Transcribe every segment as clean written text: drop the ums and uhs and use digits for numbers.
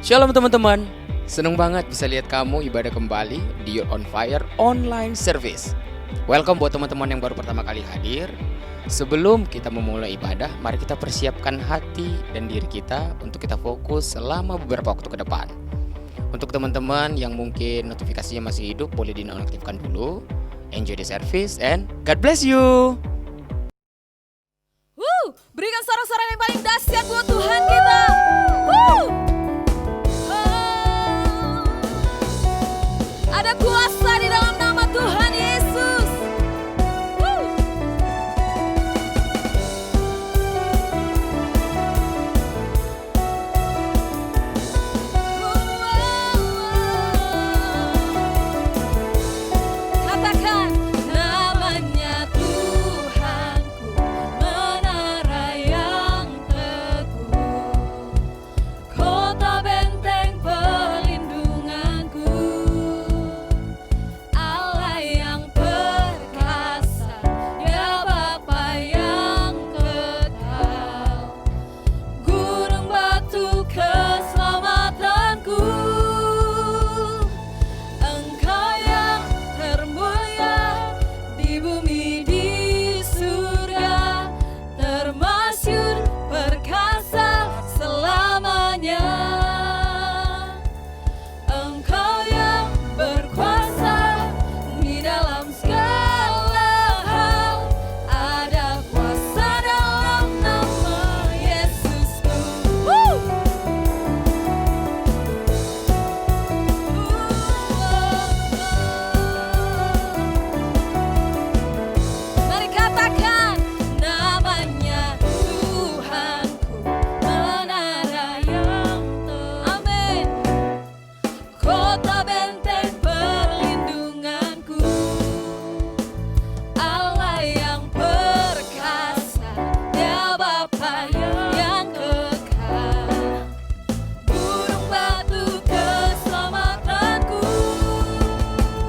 Shalom teman-teman, seneng banget bisa lihat kamu ibadah kembali di You're on Fire online service. Welcome buat teman-teman yang baru pertama kali hadir. Sebelum kita memulai ibadah, mari kita persiapkan hati dan diri kita untuk kita fokus selama beberapa waktu ke depan. Untuk teman-teman yang mungkin notifikasinya masih hidup, boleh dinonaktifkan dulu. Enjoy the service and God bless you. Berikan sorak-sorai yang paling dahsyat buat Tuhan kita. Ada kuasa di dalam nama Tuhan Yesus. Katakan namanya Tuhanku, menara yang teguh, kota benteng perlindunganku, Allah yang perkasa, Dia Bapa yang kekal, gunung batu keselamatanku, Engkau yang termulia di bumi di surga, termasyhur perkasa selamanya. Engkau yang berkuasa di dalam segala hal, ada kuasa dalam nama Yesusku. Mari katakan namanya Tuhanku, menara yang teguh. Amin. Kota benteng perlindunganku, Allah yang perkasa, Dia Bapa yang kekal, gunung batu keselamatanku.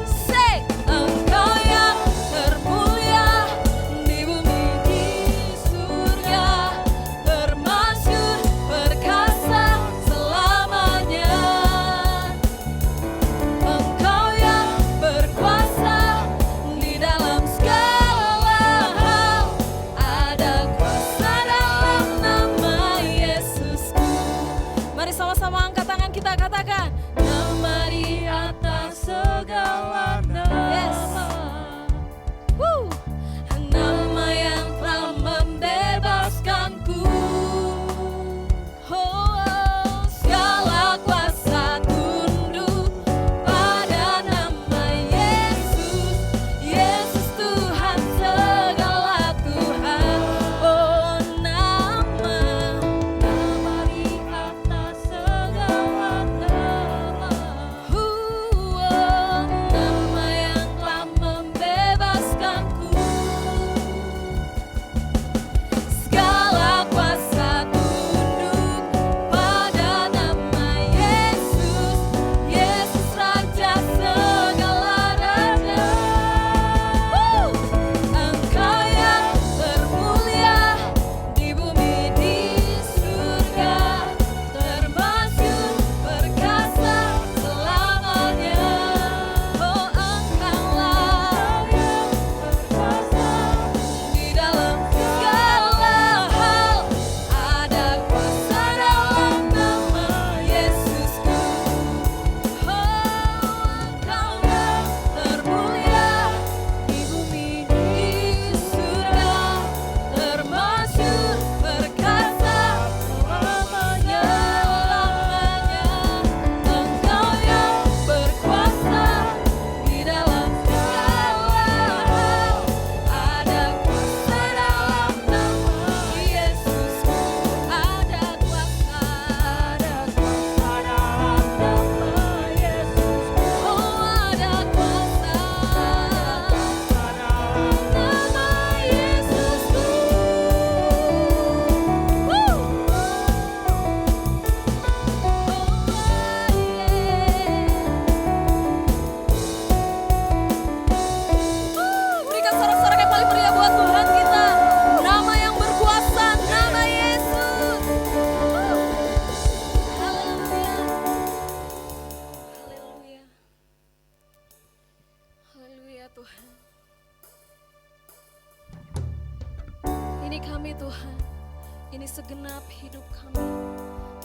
Say, Engkau yang termulia di bumi di surga, termasyhur perkasa selamanya. Engkau yang berkuasa di dalam segala hal, ada kuasa dalam nama Yesusku. Mari sama-sama angkat tangan kita, katakan nama di atas segala nama. Yes. Nama yang telah membebaskanku. Segala kuasa tunduk pada nama Yesus. Yesus Tuhan segala Tuhan. Oh nama di atas segala nama. segenap hidup kami.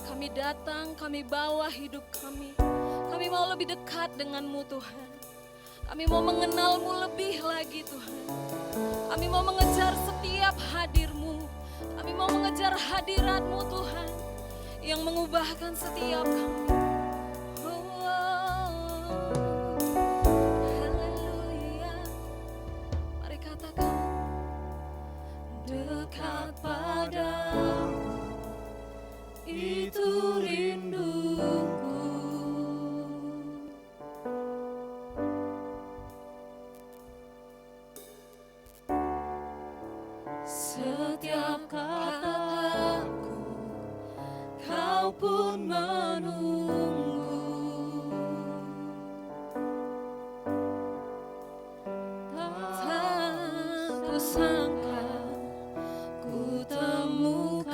Kami datang, kami bawa hidup kami. Kami mau lebih dekat denganmu Tuhan. Kami mau mengenalmu lebih lagi Tuhan. Kami mau mengejar setiap hadir-Mu. Kami mau mengejar hadirat-Mu Tuhan, yang mengubahkan setiap kami. Haleluya. Mari katakan, dekat padamu itu rinduku. Setiap kataku Kau pun menunggu. Tak kusangka ku temukan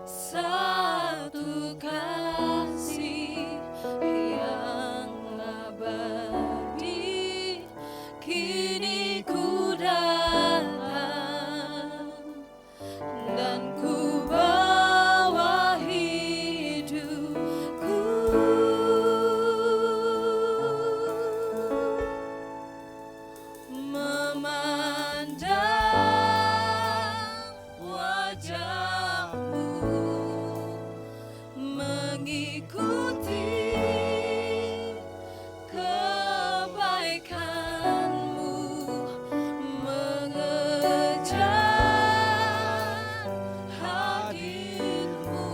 satu kasih yang abadi. Kini ku datang dan ku bawa hidupku. Memandang wajah-Mu, mengikuti kebaikan-Mu, mengejar hadir-Mu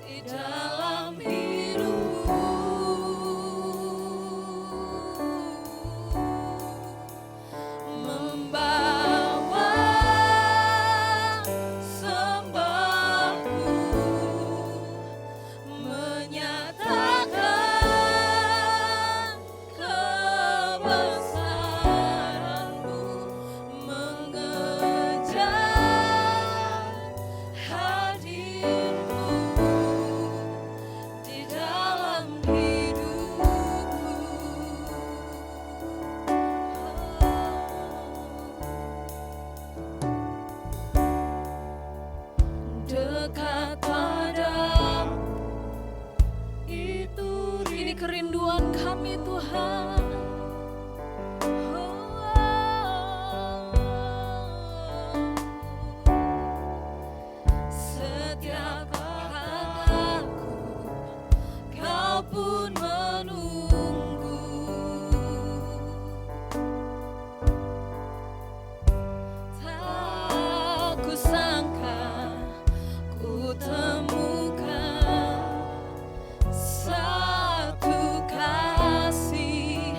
di dalam hidupku. Membawa sembahku, menyatakan kebesaran-Mu, mengejar hadir-Mu di dalam hidupku. Dekat padamu itu ini kerinduan kami Tuhan. Setiap kataku Kau pun menunggu. Tak kusangka ku temukan satu kasih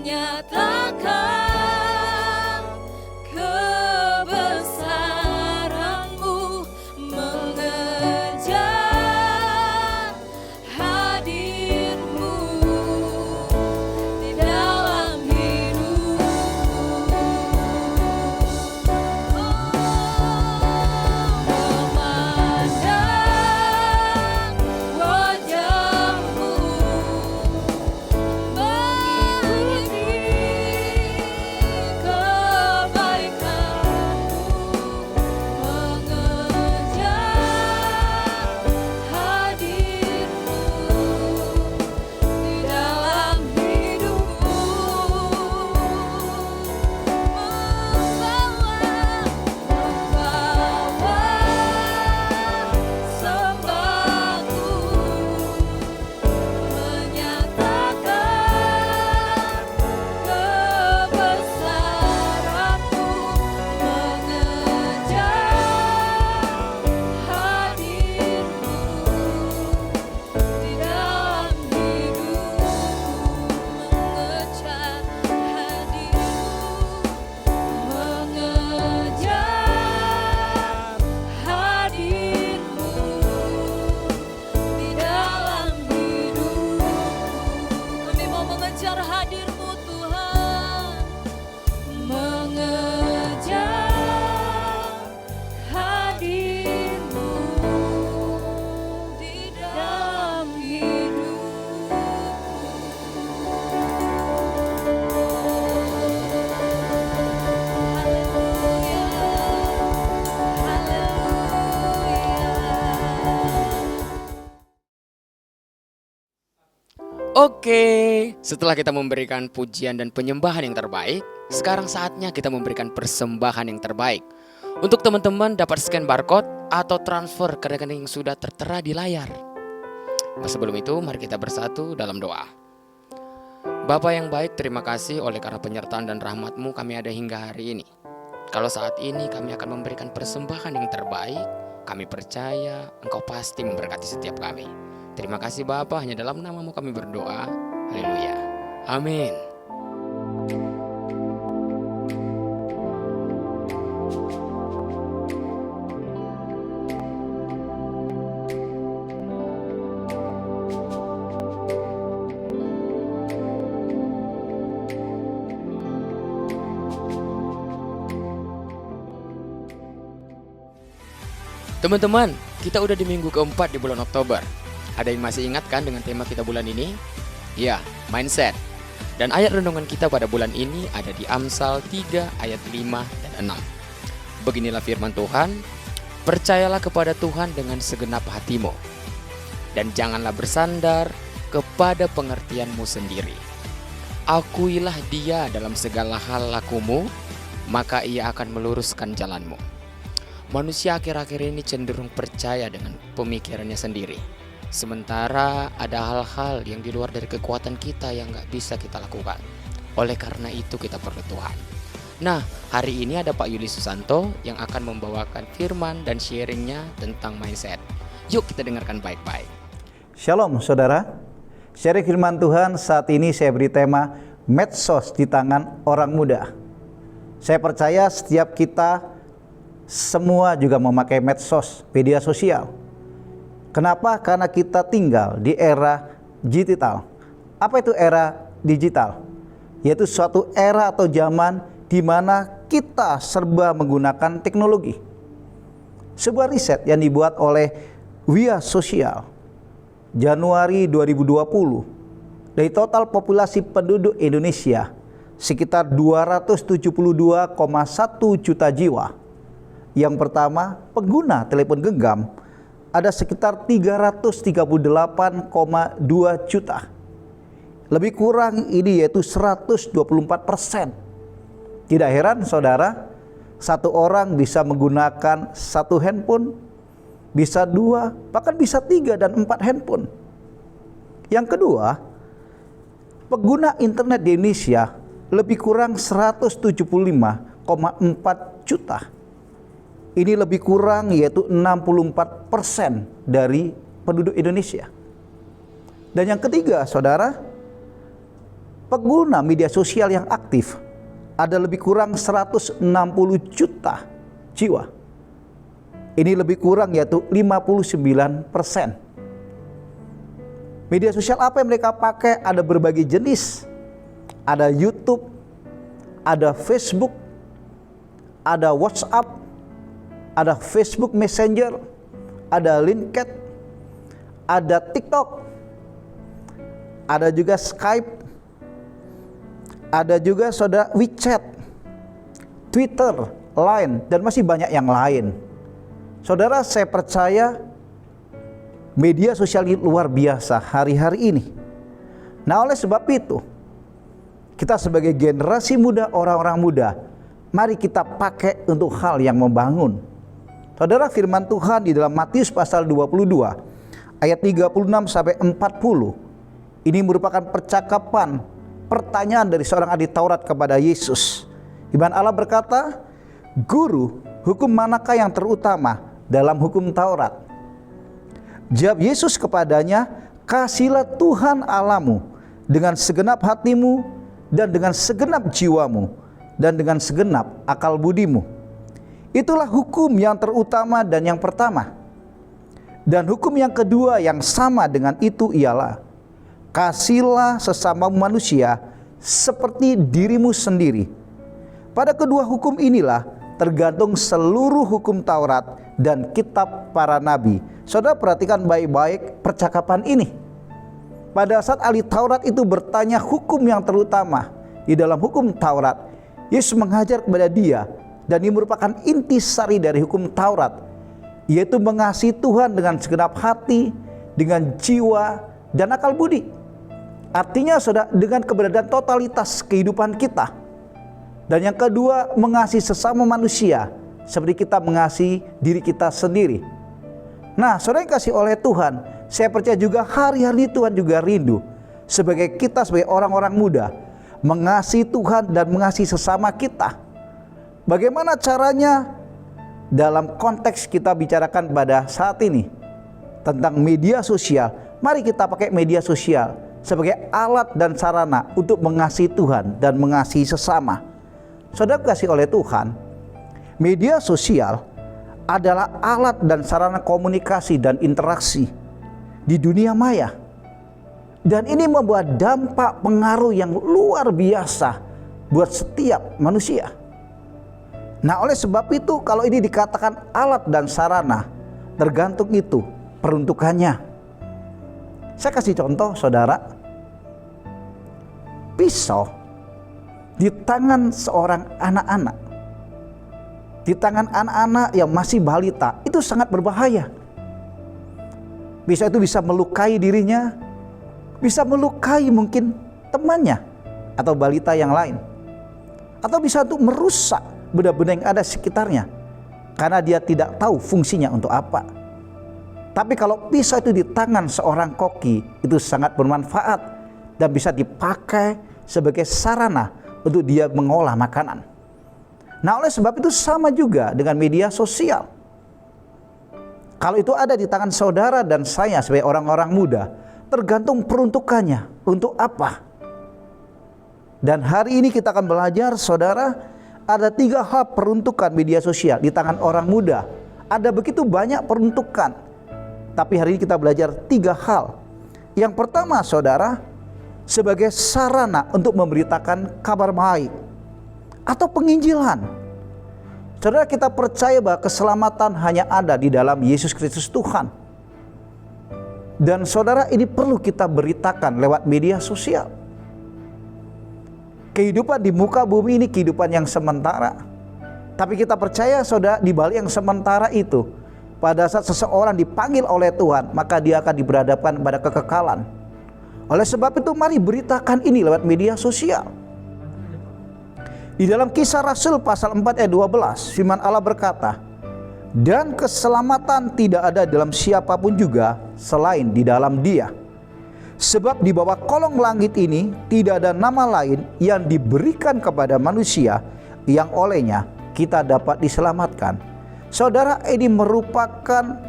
menyatakan kebesaran-Mu, mengejar hadir-Mu di dalam hidupku. Memandang wajah-Mu, mengikuti kebaikan-Mu, mengejar hadir-Mu di dalam hidupku. Membawa sembahku, menyatakan kebesaran-Mu, mengejar hadir-Mu di dalam hidupku, mengejar hadir-Mu, mengejar hadir-Mu di dalam hidupku. Kami mau mengejar hadir-Mu Tuhan, mengejar hadir-Mu di dalam hidupku. Oke, setelah kita memberikan pujian dan penyembahan yang terbaik, sekarang saatnya kita memberikan persembahan yang terbaik. Untuk teman-teman dapat scan barcode atau transfer ke rekening yang sudah tertera di layar. Nah, sebelum itu mari kita bersatu dalam doa. Bapa yang baik, terima kasih oleh karena penyertaan dan rahmat-Mu kami ada hingga hari ini. Kalau saat ini kami akan memberikan persembahan yang terbaik, kami percaya Engkau pasti memberkati setiap kami. Terima kasih Bapa, hanya dalam nama-Mu kami berdoa. Haleluya. Amin. Teman-teman, kita udah di minggu keempat di bulan Oktober. Ada yang masih ingat kan dengan tema kita bulan ini? Ya, mindset. Dan ayat renungan kita pada bulan ini ada di Amsal 3 ayat 5 dan 6. Beginilah firman Tuhan, percayalah kepada Tuhan dengan segenap hatimu, dan janganlah bersandar kepada pengertianmu sendiri. Akuilah Dia dalam segala hal lakumu, maka Ia akan meluruskan jalanmu. Manusia akhir-akhir ini cenderung percaya dengan pemikirannya sendiri. Sementara ada hal-hal yang di luar dari kekuatan kita yang gak bisa kita lakukan. Oleh karena itu kita perlu Tuhan. Nah, hari ini ada Pak Yuli Susanto yang akan membawakan firman dan sharingnya tentang mindset. Yuk kita dengarkan baik-baik. Shalom saudara. Sharing firman Tuhan saat ini saya beri tema medsos di tangan orang muda. Saya percaya setiap kita semua juga memakai medsos, media sosial. Kenapa? Karena kita tinggal di era digital. Apa itu era digital? Yaitu suatu era atau zaman di mana kita serba menggunakan teknologi. Sebuah riset yang dibuat oleh Via Social Januari 2020, dari total populasi penduduk Indonesia sekitar 272,1 juta jiwa. Yang pertama, pengguna telepon genggam ada sekitar 338,2 juta. Lebih kurang ini yaitu 124%. Tidak heran saudara, satu orang bisa menggunakan satu handphone, bisa 2, bahkan bisa 3 dan 4 handphone. Yang kedua, pengguna internet di Indonesia lebih kurang 175,4 juta. Ini lebih kurang yaitu 64% dari penduduk Indonesia. Dan yang ketiga saudara, pengguna media sosial yang aktif ada lebih kurang 160 juta jiwa. Ini lebih kurang yaitu 59%. Media sosial apa yang mereka pakai? Ada berbagai jenis. Ada YouTube, ada Facebook, ada WhatsApp, ada Facebook Messenger, ada LinkedIn, ada TikTok, ada juga Skype, ada juga saudara WeChat, Twitter, Line, dan masih banyak yang lain. Saudara, saya percaya media sosial ini luar biasa hari-hari ini. Nah, oleh sebab itu, kita sebagai generasi muda, orang-orang muda, mari kita pakai untuk hal yang membangun. Saudara, firman Tuhan di dalam Matius pasal 22 ayat 36 sampai 40. Ini merupakan pertanyaan dari seorang ahli Taurat kepada Yesus. Di mana Allah berkata, "Guru, hukum manakah yang terutama dalam hukum Taurat?" Jawab Yesus kepadanya, "Kasihilah Tuhan Allahmu dengan segenap hatimu, dan dengan segenap jiwamu, dan dengan segenap akal budimu. Itulah hukum yang terutama dan yang pertama. Dan hukum yang kedua yang sama dengan itu ialah, kasihilah sesama manusia seperti dirimu sendiri. Pada kedua hukum inilah tergantung seluruh hukum Taurat dan kitab para nabi." Saudara, perhatikan baik-baik percakapan ini. Pada saat ahli Taurat itu bertanya hukum yang terutama di dalam hukum Taurat, Yesus mengajar kepada dia, dan ini merupakan intisari dari hukum Taurat, yaitu mengasihi Tuhan dengan segenap hati, dengan jiwa, dan akal budi. Artinya saudara, dengan keberadaan totalitas kehidupan kita. Dan yang kedua, mengasihi sesama manusia seperti kita mengasihi diri kita sendiri. Nah, saudara yang kasih oleh Tuhan, saya percaya juga hari-hari Tuhan juga rindu sebagai kita, sebagai orang-orang muda, mengasihi Tuhan dan mengasihi sesama kita. Bagaimana caranya? Dalam konteks kita bicarakan pada saat ini tentang media sosial, mari kita pakai media sosial sebagai alat dan sarana untuk mengasihi Tuhan dan mengasihi sesama. Saudara kasih oleh Tuhan, media sosial adalah alat dan sarana komunikasi dan interaksi di dunia maya. Dan ini membuat dampak pengaruh yang luar biasa buat setiap manusia. Nah, oleh sebab itu kalau ini dikatakan alat dan sarana, tergantung itu peruntukannya. Saya kasih contoh, saudara. Pisau di tangan seorang anak-anak, di tangan anak-anak yang masih balita, itu sangat berbahaya. Pisau itu bisa melukai dirinya, bisa melukai mungkin temannya atau balita yang lain, atau bisa untuk merusak benda-benda yang ada sekitarnya karena dia tidak tahu fungsinya untuk apa. Tapi kalau pisau itu di tangan seorang koki, itu sangat bermanfaat dan bisa dipakai sebagai sarana untuk dia mengolah makanan. Nah, oleh sebab itu sama juga dengan media sosial. Kalau itu ada di tangan saudara dan saya sebagai orang-orang muda, tergantung peruntukannya untuk apa. Dan hari ini kita akan belajar, saudara, ada 3 hal peruntukan media sosial di tangan orang muda. Ada begitu banyak peruntukan, tapi hari ini kita belajar 3 hal. Yang pertama, saudara, sebagai sarana untuk memberitakan kabar baik atau penginjilan. Saudara, kita percaya bahwa keselamatan hanya ada di dalam Yesus Kristus Tuhan. Dan saudara, ini perlu kita beritakan lewat media sosial. Kehidupan di muka bumi ini kehidupan yang sementara. Tapi kita percaya, saudara, di balik yang sementara itu, pada saat seseorang dipanggil oleh Tuhan, maka dia akan diberhadapkan pada kekekalan. Oleh sebab itu, mari beritakan ini lewat media sosial. Di dalam Kisah Rasul pasal 4 ayat 12, firman Allah berkata, "Dan keselamatan tidak ada dalam siapapun juga selain di dalam Dia. Sebab di bawah kolong langit ini tidak ada nama lain yang diberikan kepada manusia yang olehnya kita dapat diselamatkan." Saudara, ini merupakan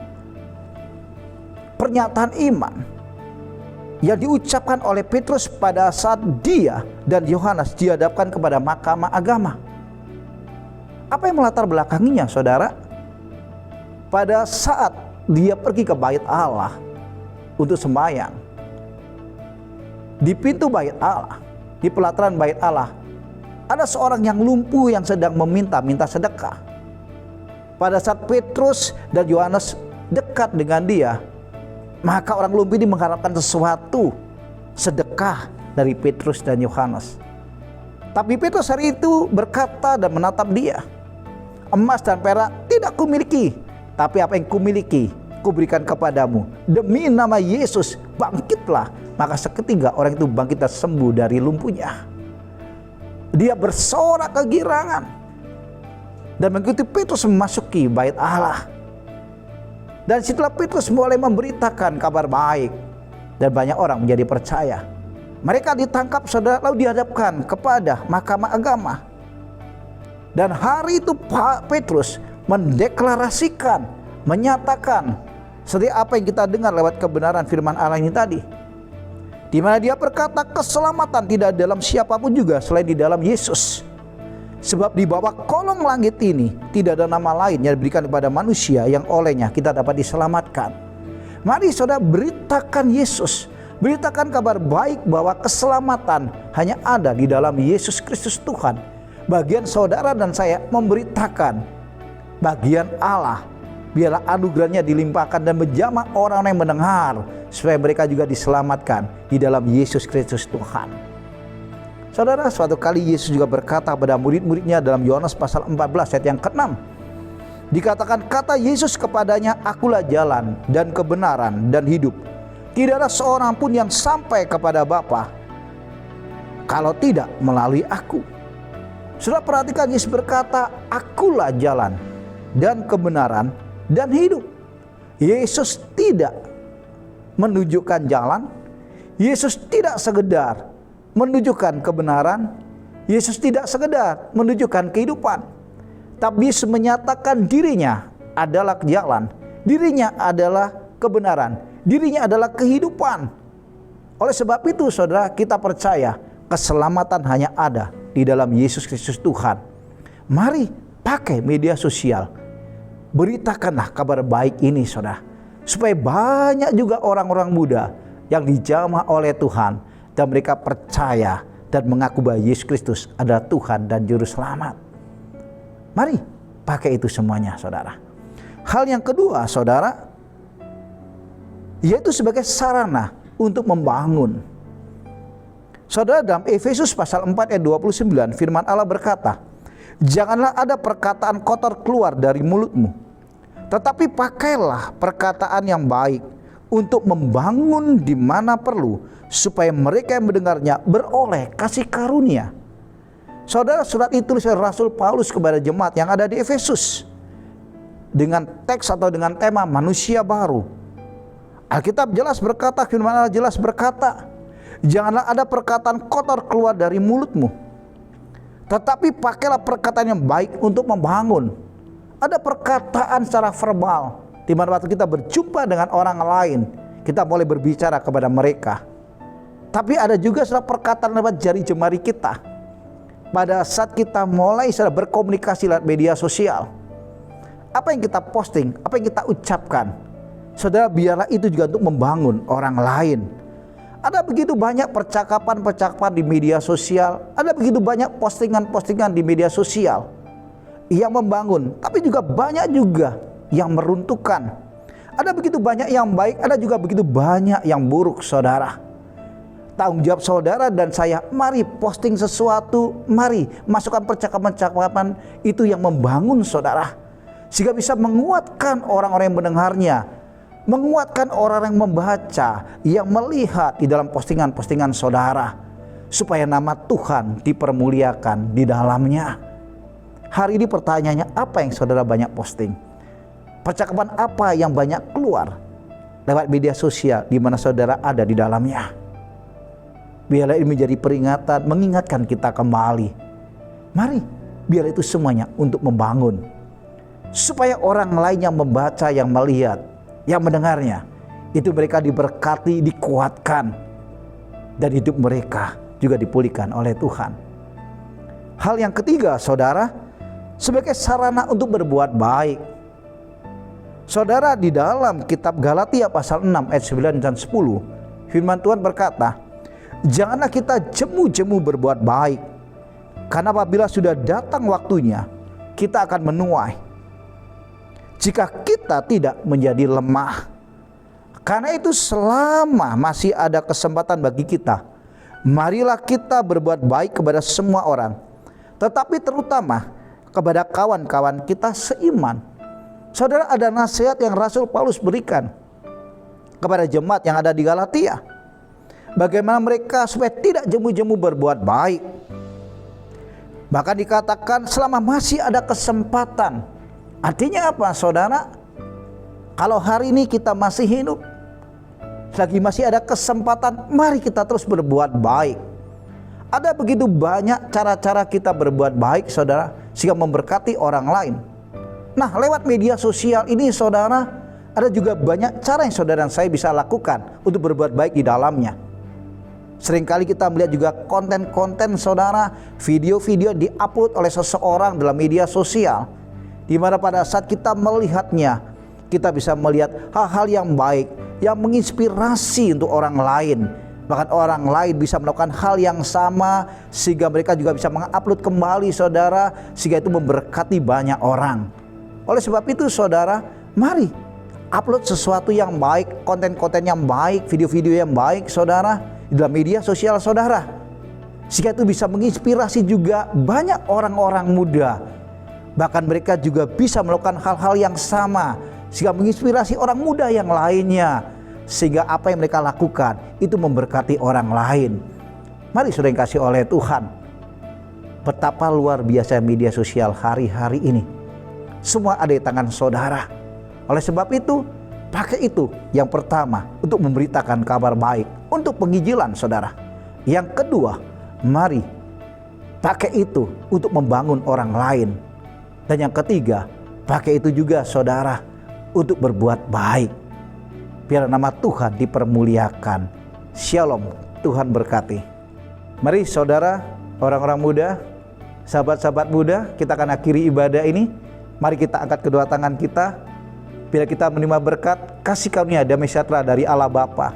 pernyataan iman yang diucapkan oleh Petrus pada saat dia dan Yohanes dihadapkan kepada mahkamah agama. Apa yang melatar belakanginya, saudara? Pada saat dia pergi ke bait Allah untuk sembahyang, di pintu bait Allah, di pelataran bait Allah, ada seorang yang lumpuh yang sedang minta sedekah. Pada saat Petrus dan Yohanes dekat dengan dia, maka orang lumpuh ini mengharapkan sesuatu, sedekah dari Petrus dan Yohanes. Tapi Petrus hari itu berkata dan menatap dia, emas dan perak tidak kumiliki, tapi apa yang kumiliki kuberikan kepadamu. Demi nama Yesus bangkitlah. Maka seketika orang itu bangkit dan sembuh dari lumpuhnya. Dia bersorak kegirangan dan mengikuti Petrus memasuki bait Allah. Dan setelah Petrus mulai memberitakan kabar baik, dan banyak orang menjadi percaya. Mereka ditangkap, saudara, lalu dihadapkan kepada mahkamah agama. Dan hari itu Pak Petrus mendeklarasikan, menyatakan seperti apa yang kita dengar lewat kebenaran firman Allah ini tadi, di mana dia berkata keselamatan tidak dalam siapapun juga selain di dalam Yesus. Sebab di bawah kolong langit ini tidak ada nama lain yang diberikan kepada manusia yang olehnya kita dapat diselamatkan. Mari saudara, beritakan Yesus, beritakan kabar baik bahwa keselamatan hanya ada di dalam Yesus Kristus Tuhan. Bagian saudara dan saya memberitakan bagian Allah, biarlah anugerahnya dilimpahkan dan menjamah orang yang mendengar, supaya mereka juga diselamatkan di dalam Yesus Kristus Tuhan. Saudara, suatu kali Yesus juga berkata kepada murid-muridnya dalam Yohanes pasal 14 ayat yang ke-6. Dikatakan, kata Yesus kepadanya, akulah jalan dan kebenaran dan hidup. Tidak ada seorang pun yang sampai kepada Bapa kalau tidak melalui aku. Saudara, perhatikan, Yesus berkata, akulah jalan dan kebenaran dan hidup. Yesus tidak menunjukkan jalan, Yesus tidak sekedar menunjukkan kebenaran, Yesus tidak sekedar menunjukkan kehidupan, tapi Yesus menyatakan dirinya adalah jalan, dirinya adalah kebenaran, dirinya adalah kehidupan. Oleh sebab itu, saudara, kita percaya keselamatan hanya ada di dalam Yesus Kristus Tuhan. Mari pakai media sosial, beritakanlah kabar baik ini, saudara, supaya banyak juga orang-orang muda yang dijamah oleh Tuhan dan mereka percaya dan mengaku bahwa Yesus Kristus adalah Tuhan dan Juru Selamat. Mari pakai itu semuanya, saudara. Hal yang kedua, saudara, yaitu sebagai sarana untuk membangun. Saudara, dalam Efesus pasal 4 ayat 29 firman Allah berkata, janganlah ada perkataan kotor keluar dari mulutmu, tetapi pakailah perkataan yang baik untuk membangun di mana perlu, supaya mereka yang mendengarnya beroleh kasih karunia. Saudara, surat itu ditulis oleh Rasul Paulus kepada jemaat yang ada di Efesus dengan teks atau dengan tema manusia baru. Alkitab jelas berkata, firman Allah jelas berkata, janganlah ada perkataan kotor keluar dari mulutmu, tetapi pakailah perkataan yang baik untuk membangun. Ada perkataan secara verbal, di mana waktu kita berjumpa dengan orang lain, kita boleh berbicara kepada mereka. Tapi ada juga perkataan lewat jari jemari kita. Pada saat kita mulai berkomunikasi lewat media sosial, apa yang kita posting, apa yang kita ucapkan, saudara, biarlah itu juga untuk membangun orang lain. Ada begitu banyak percakapan-percakapan di media sosial, ada begitu banyak postingan-postingan di media sosial yang membangun, tapi juga banyak juga yang meruntuhkan. Ada begitu banyak yang baik, ada juga begitu banyak yang buruk, saudara. Tanggung jawab saudara dan saya, mari posting sesuatu, mari masukkan percakapan-percakapan itu yang membangun, saudara, sehingga bisa menguatkan orang-orang yang mendengarnya, menguatkan orang yang membaca, yang melihat di dalam postingan-postingan saudara, supaya nama Tuhan dipermuliakan di dalamnya. Hari ini pertanyaannya, apa yang saudara banyak posting? Percakapan apa yang banyak keluar lewat media sosial di mana saudara ada di dalamnya? Biarlah ini menjadi peringatan, mengingatkan kita kembali. Mari, biarlah itu semuanya untuk membangun, supaya orang lain yang membaca, yang melihat, yang mendengarnya, itu mereka diberkati, dikuatkan, dan hidup mereka juga dipulihkan oleh Tuhan. Hal yang ketiga, saudara, sebagai sarana untuk berbuat baik. Saudara, di dalam kitab Galatia pasal 6 ayat 9 dan 10, firman Tuhan berkata, janganlah kita jemu-jemu berbuat baik, karena apabila sudah datang waktunya, kita akan menuai jika kita tidak menjadi lemah. Karena itu selama masih ada kesempatan bagi kita, marilah kita berbuat baik kepada semua orang, tetapi terutama kepada kawan-kawan kita seiman. Saudara, ada nasihat yang Rasul Paulus berikan kepada jemaat yang ada di Galatia. Bagaimana mereka supaya tidak jemu-jemu berbuat baik. Bahkan dikatakan selama masih ada kesempatan. Artinya apa, saudara? Kalau hari ini kita masih hidup, selagi masih ada kesempatan, mari kita terus berbuat baik. Ada begitu banyak cara-cara kita berbuat baik, saudara, sehingga memberkati orang lain. Nah, lewat media sosial ini, saudara, ada juga banyak cara yang saudara dan saya bisa lakukan untuk berbuat baik di dalamnya. Seringkali kita melihat juga konten-konten, saudara, video-video diupload oleh seseorang dalam media sosial, di mana pada saat kita melihatnya, kita bisa melihat hal-hal yang baik, yang menginspirasi untuk orang lain. Bahkan orang lain bisa melakukan hal yang sama, sehingga mereka juga bisa mengupload kembali, saudara, sehingga itu memberkati banyak orang. Oleh sebab itu, saudara, mari upload sesuatu yang baik, konten-konten yang baik, video-video yang baik, saudara, di dalam media sosial saudara, sehingga itu bisa menginspirasi juga banyak orang-orang muda. Bahkan mereka juga bisa melakukan hal-hal yang sama, sehingga menginspirasi orang muda yang lainnya, sehingga apa yang mereka lakukan itu memberkati orang lain. Mari saudara yang kasih oleh Tuhan, betapa luar biasa media sosial hari-hari ini. Semua ada di tangan saudara. Oleh sebab itu, pakai itu yang pertama untuk memberitakan kabar baik, untuk penginjilan saudara. Yang kedua, mari pakai itu untuk membangun orang lain. Dan yang ketiga, pakai itu juga saudara untuk berbuat baik. Biar nama Tuhan dipermuliakan. Shalom, Tuhan berkati. Mari saudara, orang-orang muda, sahabat-sahabat muda, kita akan akhiri ibadah ini. Mari kita angkat kedua tangan kita. Bila kita menerima berkat, kasih karunia damai sejahtera dari Allah Bapa,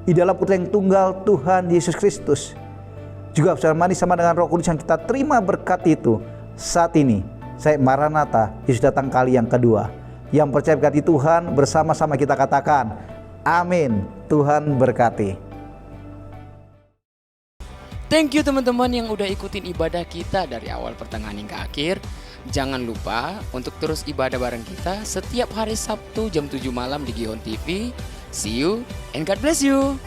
di dalam Putra yang tunggal Tuhan Yesus Kristus, juga bersama sama dengan Roh Kudus yang kita terima berkat itu saat ini. Saya Maranatha, Yesus datang kali yang kedua. Yang percaya berkati Tuhan, bersama-sama kita katakan, amin. Tuhan berkati. Thank you teman-teman yang udah ikutin ibadah kita dari awal pertengahan hingga akhir. Jangan lupa untuk terus ibadah bareng kita setiap hari Sabtu jam 7 malam di Gihon TV. See you and God bless you.